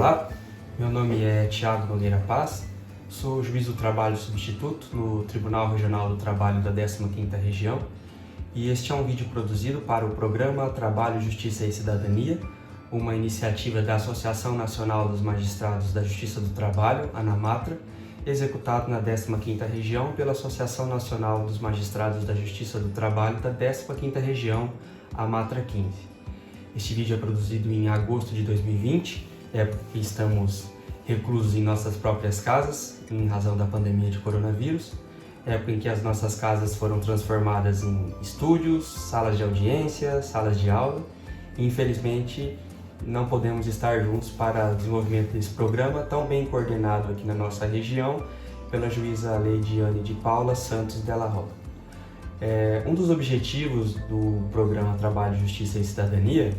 Olá, meu nome é Thiago Nogueira Paz, sou juiz do trabalho substituto no Tribunal Regional do Trabalho da 15ª Região e este é um vídeo produzido para o programa Trabalho, Justiça e Cidadania, uma iniciativa da Associação Nacional dos Magistrados da Justiça do Trabalho, ANAMATRA, executado na 15ª Região pela Associação Nacional dos Magistrados da Justiça do Trabalho da 15ª Região, AMATRA 15. Este vídeo é produzido em agosto de 2020, época que estamos reclusos em nossas próprias casas, em razão da pandemia de coronavírus, época em que as nossas casas foram transformadas em estúdios, salas de audiência, salas de aula, e infelizmente não podemos estar juntos para o desenvolvimento desse programa tão bem coordenado aqui na nossa região pela juíza Leidiane de Paula Santos Della Roca. Um dos objetivos do programa Trabalho, Justiça e Cidadania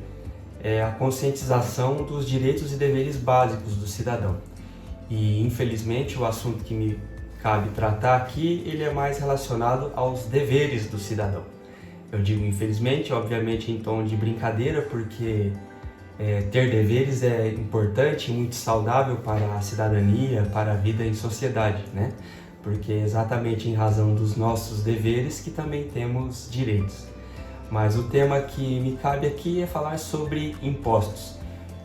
é a conscientização dos direitos e deveres básicos do cidadão. E, infelizmente, o assunto que me cabe tratar aqui, ele é mais relacionado aos deveres do cidadão. Eu digo infelizmente, obviamente em tom de brincadeira, porque ter deveres é importante e muito saudável para a cidadania, para a vida em sociedade, né? Porque é exatamente em razão dos nossos deveres que também temos direitos. Mas o tema que me cabe aqui é falar sobre impostos.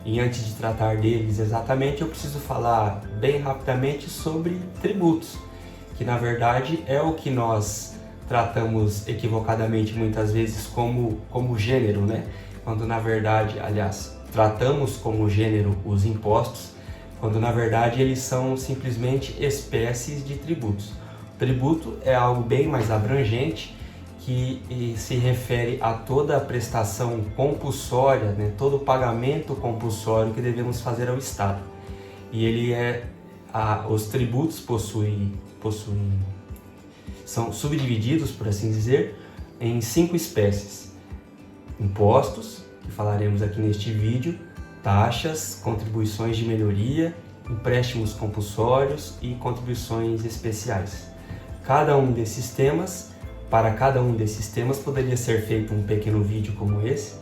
E antes de tratar deles exatamente, eu preciso falar bem rapidamente sobre tributos, que na verdade é o que nós tratamos equivocadamente muitas vezes como gênero, né? Quando na verdade, aliás, tratamos como gênero os impostos, quando na verdade eles são simplesmente espécies de tributos. O tributo é algo bem mais abrangente que se refere a toda a prestação compulsória, né, todo o pagamento compulsório que devemos fazer ao Estado. E os tributos são subdivididos, por assim dizer, em 5 espécies: impostos, que falaremos aqui neste vídeo, taxas, contribuições de melhoria, empréstimos compulsórios e contribuições especiais. Para cada um desses temas poderia ser feito um pequeno vídeo como esse,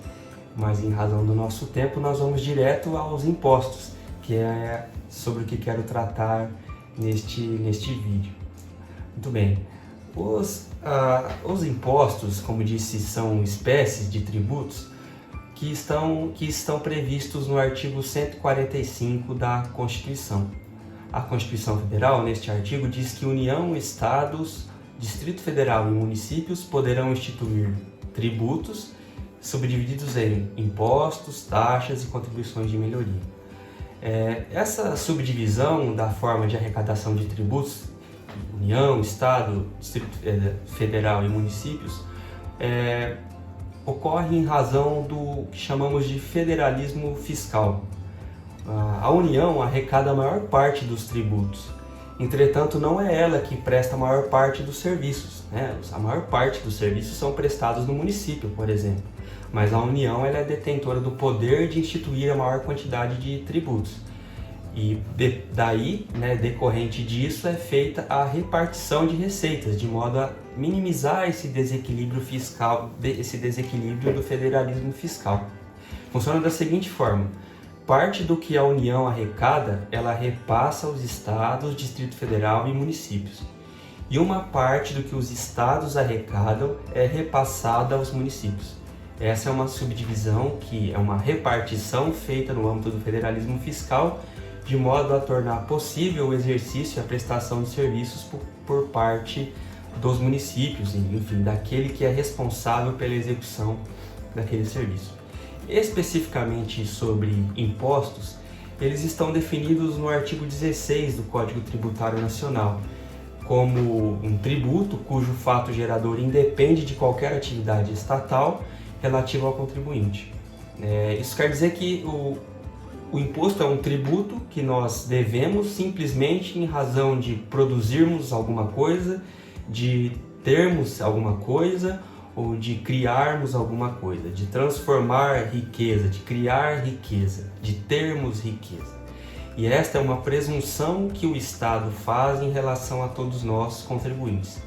mas em razão do nosso tempo nós vamos direto aos impostos, que é sobre o que quero tratar neste vídeo. Muito bem, os impostos, como disse, são espécies de tributos que estão previstos no artigo 145 da Constituição. A Constituição Federal, neste artigo, diz que União, Estados, Distrito Federal e municípios poderão instituir tributos subdivididos em impostos, taxas e contribuições de melhoria. Essa subdivisão da forma de arrecadação de tributos, União, Estado, Distrito Federal e municípios, ocorre em razão do que chamamos de federalismo fiscal. A União arrecada a maior parte dos tributos, entretanto não é ela que presta a maior parte dos serviços, né? A maior parte dos serviços são prestados no município, por exemplo, mas a União ela é detentora do poder de instituir a maior quantidade de tributos. E daí, né, decorrente disso, é feita a repartição de receitas, de modo a minimizar esse desequilíbrio fiscal, esse desequilíbrio do federalismo fiscal. Funciona da seguinte forma: parte do que a União arrecada, ela repassa aos estados, Distrito Federal e municípios. E uma parte do que os estados arrecadam é repassada aos municípios. Essa é uma subdivisão, que é uma repartição feita no âmbito do federalismo fiscal, de modo a tornar possível o exercício e a prestação de serviços por parte dos municípios, enfim, daquele que é responsável pela execução daquele serviço. Especificamente sobre impostos, eles estão definidos no artigo 16 do Código Tributário Nacional, como um tributo cujo fato gerador independe de qualquer atividade estatal relativa ao contribuinte. Isso quer dizer que o imposto é um tributo que nós devemos simplesmente em razão de produzirmos alguma coisa, de termos alguma coisa ou de criarmos alguma coisa, de transformar riqueza, de criar riqueza, de termos riqueza. E esta é uma presunção que o Estado faz em relação a todos nós contribuintes.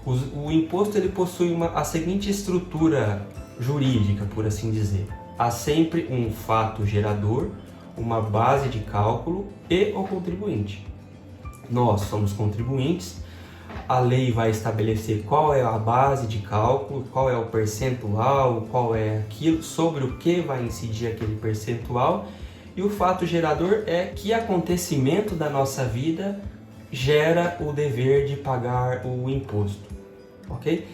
O imposto ele possui a seguinte estrutura jurídica, por assim dizer. Há sempre um fato gerador, uma base de cálculo e o contribuinte. Nós somos contribuintes, a lei vai estabelecer qual é a base de cálculo, qual é o percentual, qual é aquilo, sobre o que vai incidir aquele percentual, e o fato gerador é que acontecimento da nossa vida gera o dever de pagar o imposto, ok?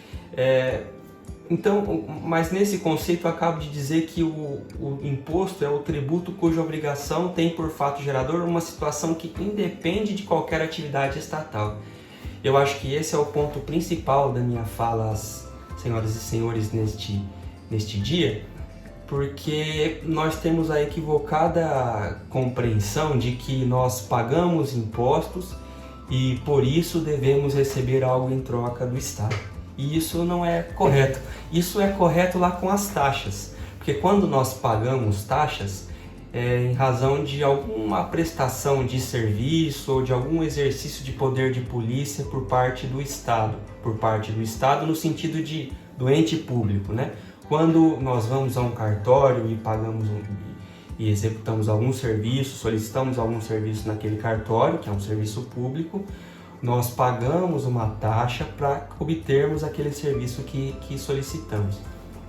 Então, mas nesse conceito eu acabo de dizer que o imposto é o tributo cuja obrigação tem por fato gerador uma situação que independe de qualquer atividade estatal. Eu acho que esse é o ponto principal da minha fala, senhoras e senhores, neste dia, porque nós temos a equivocada compreensão de que nós pagamos impostos e por isso devemos receber algo em troca do Estado. E isso não é correto. Isso é correto lá com as taxas, porque quando nós pagamos taxas, em razão de alguma prestação de serviço ou de algum exercício de poder de polícia por parte do Estado no sentido do ente público, né? Quando nós vamos a um cartório e pagamos e executamos algum serviço, solicitamos algum serviço naquele cartório, que é um serviço público, nós pagamos uma taxa para obtermos aquele serviço que solicitamos.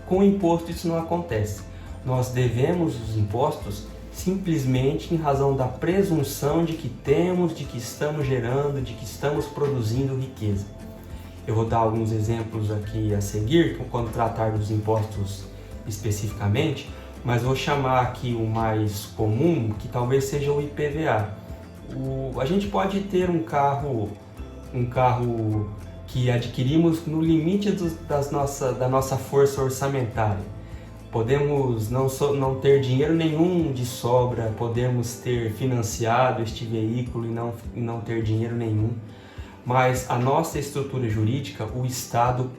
Com o imposto isso não acontece. Nós devemos os impostos simplesmente em razão da presunção de que temos, de que estamos gerando, de que estamos produzindo riqueza. Eu vou dar alguns exemplos aqui a seguir, quando tratar dos impostos especificamente, mas vou chamar aqui o mais comum, que talvez seja o IPVA. A gente pode ter um carro que adquirimos no limite da nossa força orçamentária. Podemos não ter dinheiro nenhum de sobra, podemos ter financiado este veículo e não ter dinheiro nenhum, mas a nossa estrutura jurídica, o Estado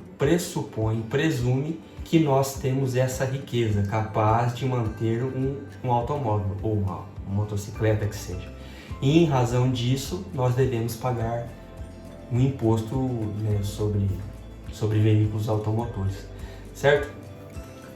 presume que nós temos essa riqueza capaz de manter um automóvel ou uma motocicleta que seja. E em razão disso, nós devemos pagar um imposto, né, sobre veículos automotores, certo?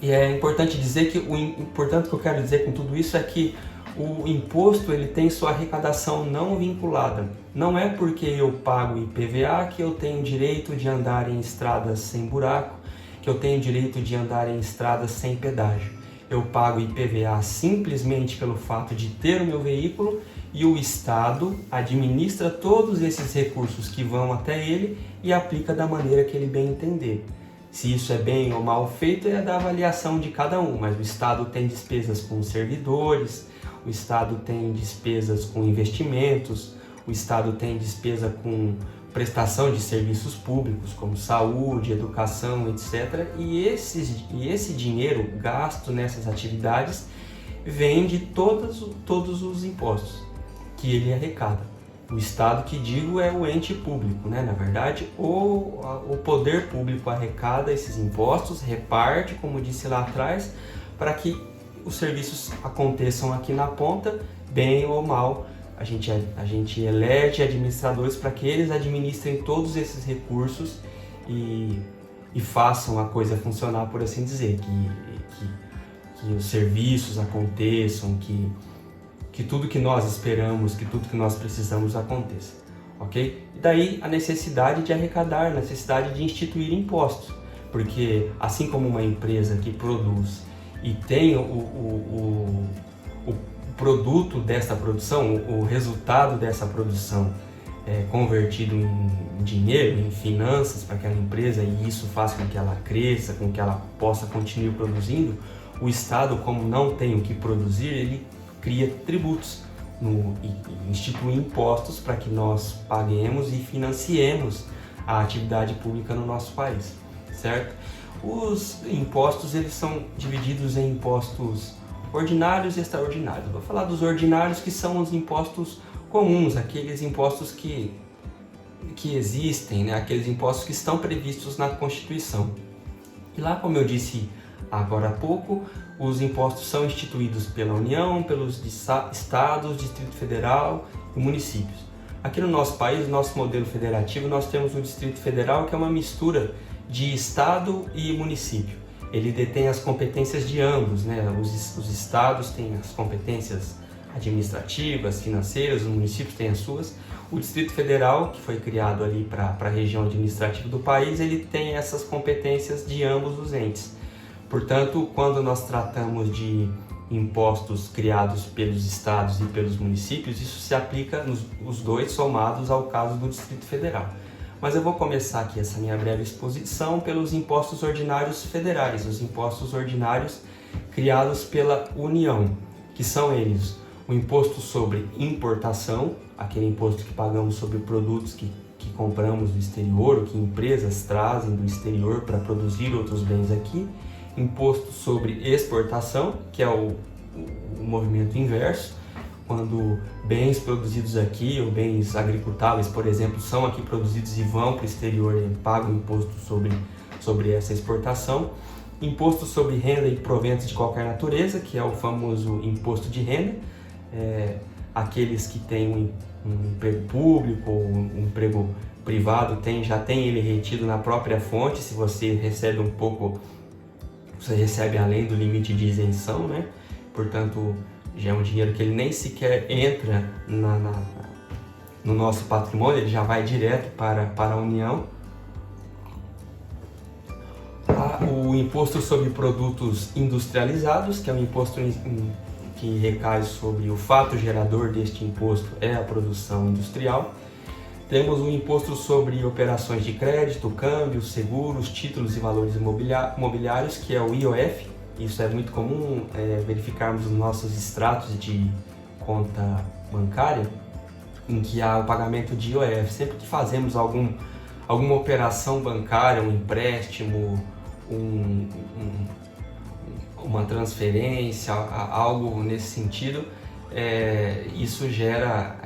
E é importante dizer que o importante que eu quero dizer com tudo isso é que o imposto ele tem sua arrecadação não vinculada. Não é porque eu pago IPVA que eu tenho direito de andar em estradas sem buraco, que eu tenho direito de andar em estradas sem pedágio. Eu pago IPVA simplesmente pelo fato de ter o meu veículo e o Estado administra todos esses recursos que vão até ele e aplica da maneira que ele bem entender. Se isso é bem ou mal feito é da avaliação de cada um, mas o Estado tem despesas com servidores, o Estado tem despesas com investimentos, o Estado tem despesa com prestação de serviços públicos, como saúde, educação, etc. E esse dinheiro gasto nessas atividades vem de todos os impostos que ele arrecada. O Estado que digo é o ente público, né? Na verdade, o poder público arrecada esses impostos, reparte, como disse lá atrás, para que os serviços aconteçam aqui na ponta, bem ou mal. A gente elege administradores para que eles administrem todos esses recursos e façam a coisa funcionar, por assim dizer, que os serviços aconteçam, que tudo que nós esperamos, que tudo que nós precisamos aconteça, ok? E daí a necessidade de arrecadar, a necessidade de instituir impostos, porque assim como uma empresa que produz e tem o produto dessa produção, o resultado dessa produção convertido em dinheiro, em finanças para aquela empresa, e isso faz com que ela cresça, com que ela possa continuar produzindo, o Estado, como não tem o que produzir, ele cria tributos e institui impostos para que nós paguemos e financiemos a atividade pública no nosso país, certo? Os impostos eles são divididos em impostos ordinários e extraordinários. Vou falar dos ordinários, que são os impostos comuns, aqueles impostos que existem, né? Aqueles impostos que estão previstos na Constituição. E lá, como eu disse agora há pouco, os impostos são instituídos pela União, pelos estados, Distrito Federal e municípios. Aqui no nosso país, no nosso modelo federativo, nós temos o Distrito Federal, que é uma mistura de estado e município. Ele detém as competências de ambos, né? Os estados têm as competências administrativas, financeiras, os municípios têm as suas. O Distrito Federal, que foi criado ali para a região administrativa do país, ele tem essas competências de ambos os entes. Portanto, quando nós tratamos de impostos criados pelos estados e pelos municípios, isso se aplica os dois somados ao caso do Distrito Federal. Mas eu vou começar aqui essa minha breve exposição pelos impostos ordinários federais, os impostos ordinários criados pela União, que são eles: o imposto sobre importação, aquele imposto que pagamos sobre produtos que compramos do exterior, ou que empresas trazem do exterior para produzir outros bens aqui. Imposto sobre exportação, que é o movimento inverso, quando bens produzidos aqui, ou bens agricultáveis, por exemplo, são aqui produzidos e vão para o exterior e pagam imposto sobre essa exportação. Imposto sobre renda e proventos de qualquer natureza, que é o famoso imposto de renda. Aqueles que têm um emprego público ou um emprego privado já tem ele retido na própria fonte. Se você recebe um pouco, você recebe além do limite de isenção, né? Portanto, já é um dinheiro que ele nem sequer entra no nosso patrimônio, ele já vai direto para a União. O imposto sobre produtos industrializados, que é um imposto que recai sobre o fato gerador deste imposto, é a produção industrial. Temos o imposto sobre operações de crédito, câmbios, seguros, títulos e valores imobiliários, que é o IOF. Isso é muito comum verificarmos nos nossos extratos de conta bancária, em que há o pagamento de IOF. Sempre que fazemos alguma operação bancária, um empréstimo, uma transferência, algo nesse sentido, isso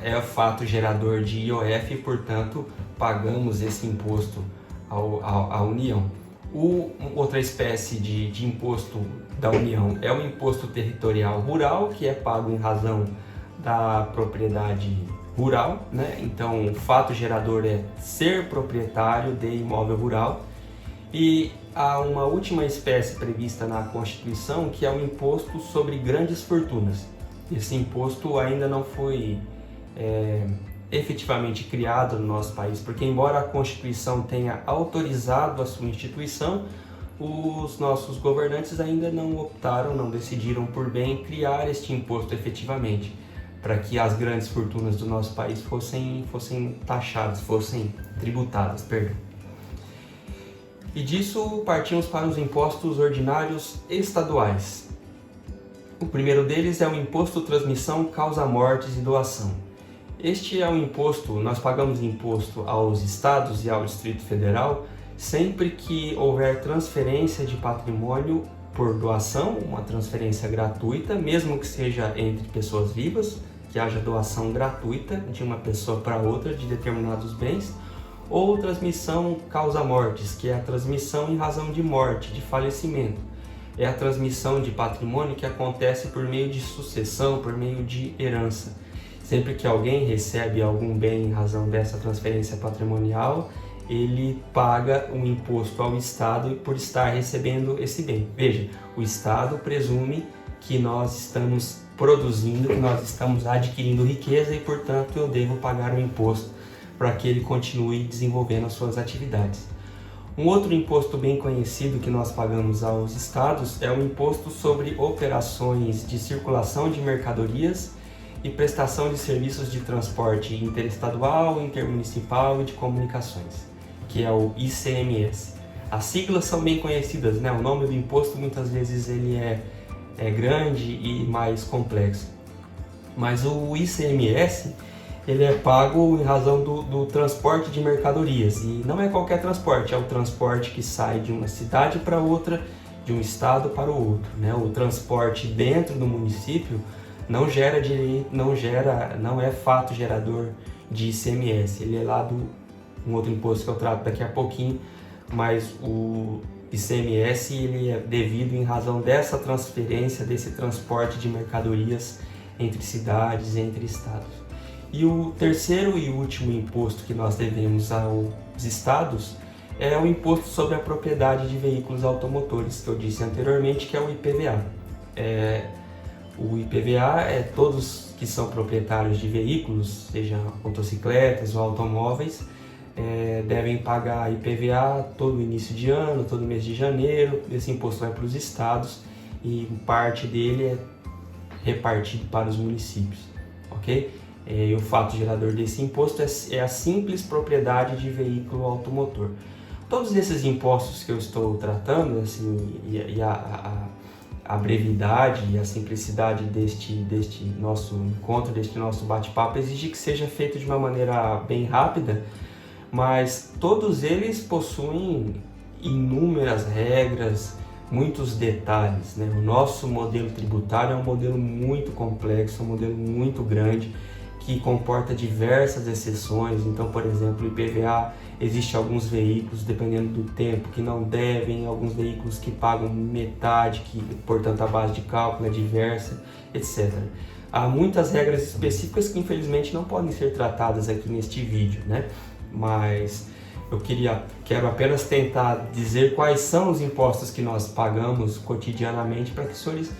é fato gerador de IOF e, portanto, pagamos esse imposto à União. Outra espécie de imposto da União é o imposto territorial rural, que é pago em razão da propriedade rural, né? Então, o fato gerador é ser proprietário de imóvel rural. E há uma última espécie prevista na Constituição, que é o imposto sobre grandes fortunas. Esse imposto ainda não foi efetivamente criado no nosso país, porque embora a Constituição tenha autorizado a sua instituição, os nossos governantes ainda não decidiram por bem criar este imposto efetivamente, para que as grandes fortunas do nosso país fossem taxadas, fossem tributadas, perdão. E disso partimos para os impostos ordinários estaduais. O primeiro deles é o imposto transmissão, causa-mortes e doação. Este é um imposto, nós pagamos imposto aos estados e ao Distrito Federal sempre que houver transferência de patrimônio por doação, uma transferência gratuita, mesmo que seja entre pessoas vivas, que haja doação gratuita de uma pessoa para outra de determinados bens, ou transmissão causa-mortes, que é a transmissão em razão de morte, de falecimento. É a transmissão de patrimônio que acontece por meio de sucessão, por meio de herança. Sempre que alguém recebe algum bem em razão dessa transferência patrimonial, ele paga um imposto ao Estado por estar recebendo esse bem. Veja, o Estado presume que nós estamos produzindo, que nós estamos adquirindo riqueza e, portanto, eu devo pagar um imposto para que ele continue desenvolvendo as suas atividades. Um outro imposto bem conhecido que nós pagamos aos estados é o imposto sobre operações de circulação de mercadorias e prestação de serviços de transporte interestadual, intermunicipal e de comunicações, que é o ICMS. As siglas são bem conhecidas, né? O nome do imposto muitas vezes ele é grande e mais complexo. Mas o ICMS ele é pago em razão do transporte de mercadorias, e não é qualquer transporte, é o transporte que sai de uma cidade para outra, de um estado para o outro, né? O transporte dentro do município não é fato gerador de ICMS, ele é lá um outro imposto que eu trato daqui a pouquinho, mas o ICMS ele é devido em razão dessa transferência, desse transporte de mercadorias entre cidades, entre estados. E o terceiro e último imposto que nós devemos aos estados é o imposto sobre a propriedade de veículos automotores, que eu disse anteriormente, que é o IPVA. O IPVA é todos que são proprietários de veículos, seja motocicletas ou automóveis, devem pagar IPVA todo início de ano, todo mês de janeiro. Esse imposto vai para os estados e parte dele é repartido para os municípios, ok? E o fato gerador desse imposto é a simples propriedade de veículo automotor. Todos esses impostos que eu estou tratando, assim, e a brevidade e a simplicidade deste nosso encontro, deste nosso bate-papo, exige que seja feito de uma maneira bem rápida, mas todos eles possuem inúmeras regras, muitos detalhes, né? O nosso modelo tributário é um modelo muito complexo, um modelo muito grande, que comporta diversas exceções. Então, por exemplo, o IPVA, existe alguns veículos, dependendo do tempo, que não devem, alguns veículos que pagam metade, que, portanto, a base de cálculo é diversa, etc. Há muitas regras específicas que, infelizmente, não podem ser tratadas aqui neste vídeo, né? Mas eu quero apenas tentar dizer quais são os impostos que nós pagamos cotidianamente para que os senhores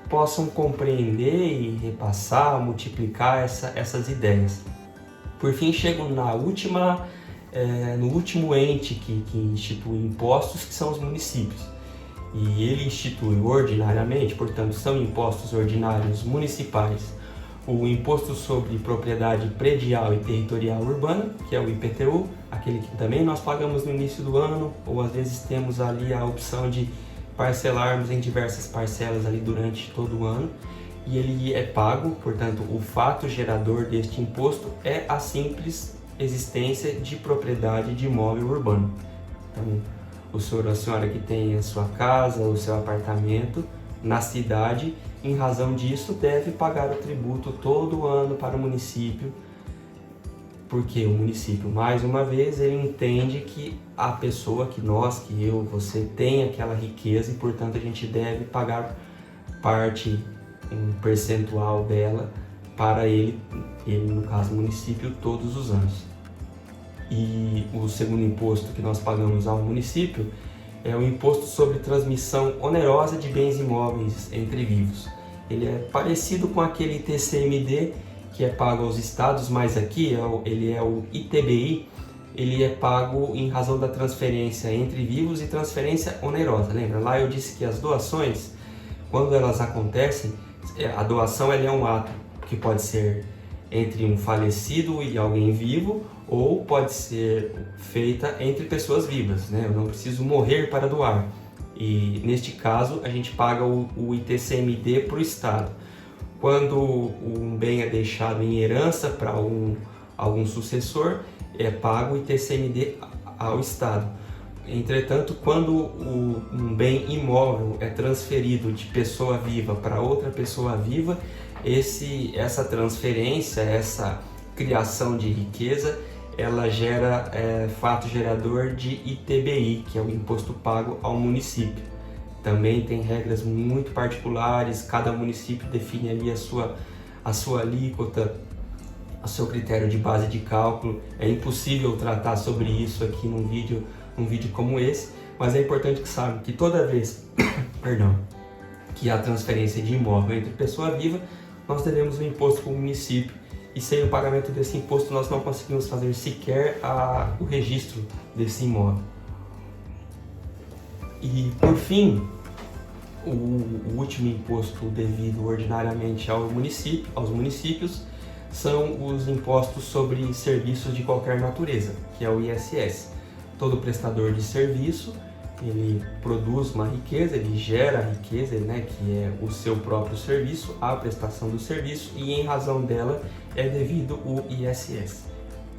possam compreender e repassar, multiplicar essas ideias. Por fim, chego no último ente que institui impostos, que são os municípios. E ele institui ordinariamente, portanto, são impostos ordinários municipais, o Imposto sobre Propriedade Predial e Territorial Urbana, que é o IPTU, aquele que também nós pagamos no início do ano, ou às vezes temos ali a opção de parcelarmos em diversas parcelas ali durante todo o ano, e ele é pago. Portanto, o fato gerador deste imposto é a simples existência de propriedade de imóvel urbano. Então, o senhor ou a senhora que tem a sua casa, o seu apartamento na cidade, em razão disso, deve pagar o tributo todo ano para o município, porque o município, mais uma vez, ele entende que a pessoa, que nós, que eu, você, tem aquela riqueza e, portanto, a gente deve pagar parte, um percentual dela para ele, no caso, o município, todos os anos. E o segundo imposto que nós pagamos ao município é o Imposto sobre Transmissão Onerosa de Bens Imóveis entre Vivos. Ele é parecido com aquele ITCMD que é pago aos estados, mas aqui ele é o ITBI, ele é pago em razão da transferência entre vivos e transferência onerosa. Lembra? Lá eu disse que as doações, quando elas acontecem, a doação ela é um ato que pode ser entre um falecido e alguém vivo, ou pode ser feita entre pessoas vivas, né? Eu não preciso morrer para doar. E neste caso a gente paga o ITCMD para o Estado. Quando um bem é deixado em herança para algum sucessor, é pago o ITCMD ao Estado. Entretanto, quando um bem imóvel é transferido de pessoa viva para outra pessoa viva, essa transferência, essa criação de riqueza, ela gera fato gerador de ITBI, que é o imposto pago ao município. Também tem regras muito particulares, cada município define ali a sua alíquota, o seu critério de base de cálculo. É impossível tratar sobre isso aqui num vídeo como esse, mas é importante que saibam que toda vez que há transferência de imóvel entre pessoa viva, nós devemos o imposto para o município, e sem o pagamento desse imposto nós não conseguimos fazer sequer o registro desse imóvel. E por fim, o último imposto devido ordinariamente aos municípios são os impostos sobre serviços de qualquer natureza, que é o ISS. Todo prestador de serviço, ele produz uma riqueza, ele gera riqueza, né, que é o seu próprio serviço, a prestação do serviço, e em razão dela é devido o ISS.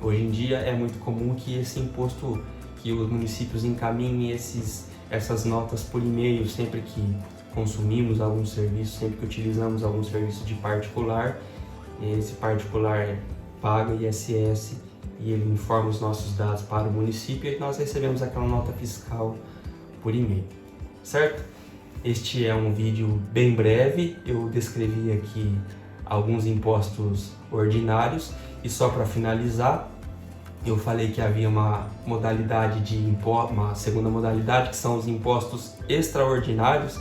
Hoje em dia é muito comum que esse imposto, que os municípios encaminhem essas notas por e-mail sempre que consumimos algum serviço, sempre que utilizamos algum serviço de particular. Esse particular paga ISS e ele informa os nossos dados para o município, e nós recebemos aquela nota fiscal por e-mail, certo? Este é um vídeo bem breve, eu descrevi aqui alguns impostos ordinários, e só para finalizar, eu falei que havia uma segunda modalidade, que são os impostos extraordinários,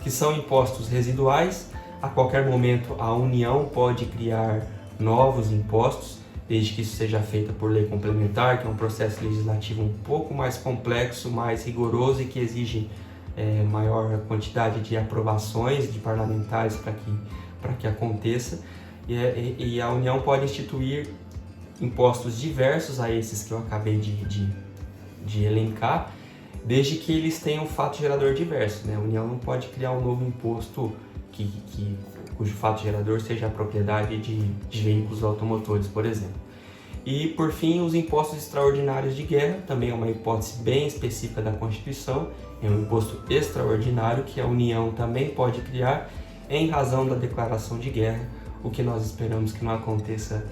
que são impostos residuais A qualquer momento a União pode criar novos impostos, desde que isso seja feito por lei complementar, que é um processo legislativo um pouco mais complexo, mais rigoroso e que exige maior quantidade de aprovações de parlamentares para que aconteça. E a União pode instituir impostos diversos a esses que eu acabei de elencar, desde que eles tenham fato gerador diverso, né? A União não pode criar um novo imposto cujo fato gerador seja a propriedade de veículos automotores, por exemplo. E, por fim, os impostos extraordinários de guerra, também é uma hipótese bem específica da Constituição, é um imposto extraordinário que a União também pode criar em razão da declaração de guerra, o que nós esperamos que não aconteça,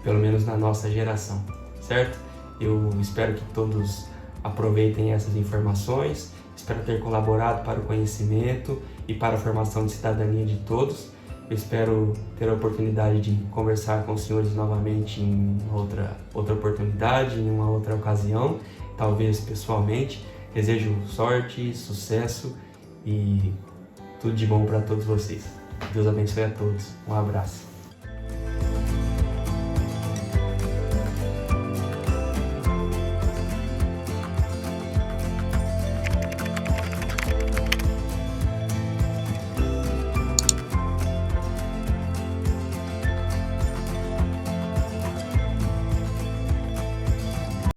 pelo menos na nossa geração, certo? Eu espero que todos aproveitem essas informações, espero ter colaborado para o conhecimento e para a formação de cidadania de todos. Eu espero ter a oportunidade de conversar com os senhores novamente em outra oportunidade, em uma outra ocasião, talvez pessoalmente. Desejo sorte, sucesso e tudo de bom para todos vocês. Deus abençoe a todos. Um abraço.